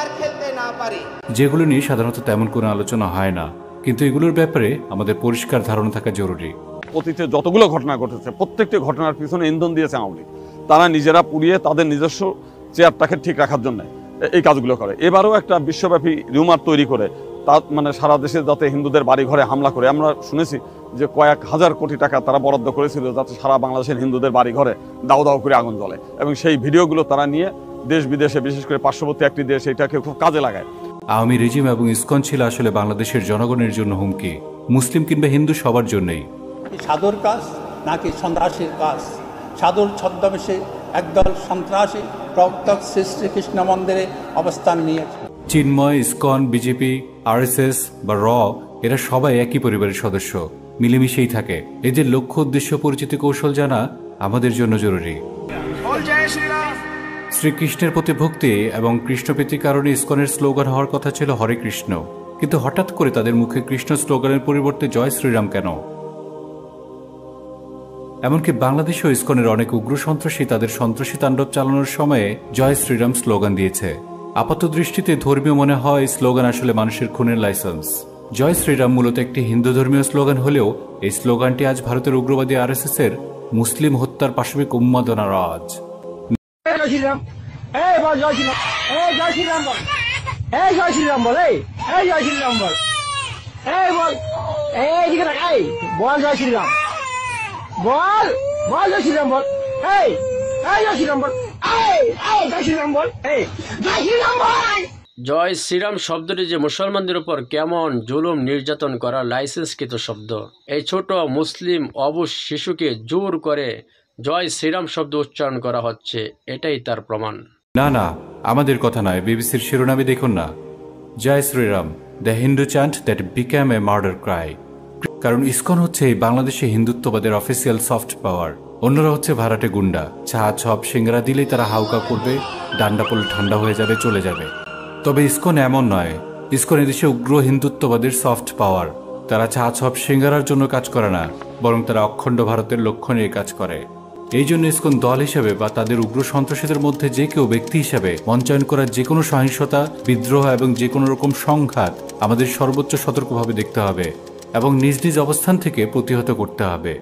আর খেলতে না পারি। যেগুলো নিয়ে সাধারণত তেমন কোনো আলোচনা হয় না, কিন্তু এগুলোর ব্যাপারে আমাদের পরিষ্কার ধারণা থাকা জরুরি। অতীতে যতগুলো ঘটনা ঘটেছে প্রত্যেকটি ঘটনার পিছনে ইন্ধন দিয়েছে আওয়ামী লীগ। তারা নিজেরা পুড়িয়ে তাদের নিজস্ব চেয়ারটাকে ঠিক রাখার জন্য এই কাজগুলো করে। এবারও একটা বিশ্বব্যাপী রিউমার তৈরি করে তা মানে সারা দেশে যাতে হিন্দুদের বাড়ি ঘরে হামলা করে, আমরা শুনেছি যে কয়েক হাজার কোটি টাকা তারা বরাদ্দ করেছিল যাতে সারা বাংলাদেশের হিন্দুদের বাড়ি ঘরে দাও দাও করে আগুন জ্বলে, এবং সেই ভিডিওগুলো তারা নিয়ে দেশ বিদেশে, বিশেষ করে পার্শ্ববর্তী একটি দেশ, এটাকে খুব কাজে লাগায়। আওয়ামী রেজিম এবং ইসকন ছিল আসলে বাংলাদেশের জনগণের জন্য হুমকি, মুসলিম কিংবা হিন্দু সবার জন্যই। সাধুর কাজ নাকি সন্ত্রাসীর কাজ? সাধুর ছদ্মবেশে একদল সন্ত্রাসী প্রবর্তক শ্রী শ্রীকৃষ্ণ মন্দিরে অবস্থান নিয়েছে। চিন্ময়, ইসকন, বিজেপি, আরএসএস বা র, এরা সবাই একই পরিবারের সদস্য, মিলেমিশেই থাকে। এদের লক্ষ্য, উদ্দেশ্য, পরিচিতি, কৌশল জানা আমাদের জন্য জরুরি। শ্রীকৃষ্ণের প্রতি ভক্তি এবং কৃষ্ণপ্রীতির কারণে ইসকনের স্লোগান হওয়ার কথা ছিল হরে কৃষ্ণ, কিন্তু হঠাৎ করে তাদের মুখে কৃষ্ণ স্লোগানের পরিবর্তে জয় শ্রীরাম কেন? এমনকি বাংলাদেশেও ইসকনের অনেক উগ্র সন্ত্রাসী তাদের সন্ত্রাসী তাণ্ডব চালানোর সময়ে জয় শ্রীরাম স্লোগান দিয়েছে। আপাত দৃষ্টিতে ধর্মীয় মনে হয় এই স্লোগান আসলে মানুষের খুনের লাইসেন্স। জয় শ্রীরাম মূলত একটি হিন্দু ধর্মীয় স্লোগান হলেও এই স্লোগানটি আজ ভারতের উগ্রবাদী আরএসএস এর মুসলিম হত্যার পাশবিক উন্মাদনার আওয়াজ। জয় শ্রীরাম শব্দটি যে মুসলমানদের উপর কেমন জুলুম নির্যাতন করা লাইসেন্সকৃত শব্দ। এই ছোট মুসলিম অবুঝ শিশুকে জোর করে জয় শ্রীরাম শব্দ উচ্চারণ করা হচ্ছে, এটাই তার প্রমাণ। না না, আমাদের কথা নয়, বিবিসির শিরোনামে দেখুন না, Jai Shri Ram, the Hindu chant that became a murder cry. কারণ ইসকন হচ্ছে এই বাংলাদেশে হিন্দুত্ববাদের অফিসিয়াল সফট পাওয়ার, অন্যরা হচ্ছে ভাড়াটে গুন্ডা। চা ছপ সিঙ্গারা দিলেই তারা হাউকা করবে, ডান্ডা পড়লে ঠান্ডা হয়ে যাবে, চলে যাবে। তবে ইসকন এমন নয়। ইসকন এদেশে উগ্র হিন্দুত্ববাদের সফট পাওয়ার। তারা চা ছপ সিঙ্গারার জন্য কাজ করে না, বরং তারা অখণ্ড ভারতের লক্ষ্য নিয়ে কাজ করে। এই জন্য ইসকন দল হিসেবে বা তাদের উগ্র সন্ত্রাসীদের মধ্যে যে কেউ ব্যক্তি হিসেবে মঞ্চায়ন করার যে কোনো সহিংসতা, বিদ্রোহ এবং যে কোনো রকম সংঘাত আমাদের সর্বোচ্চ সতর্কভাবে দেখতে হবে এবং নিজ নিজ অবস্থান থেকে প্রতিহত করতে হবে।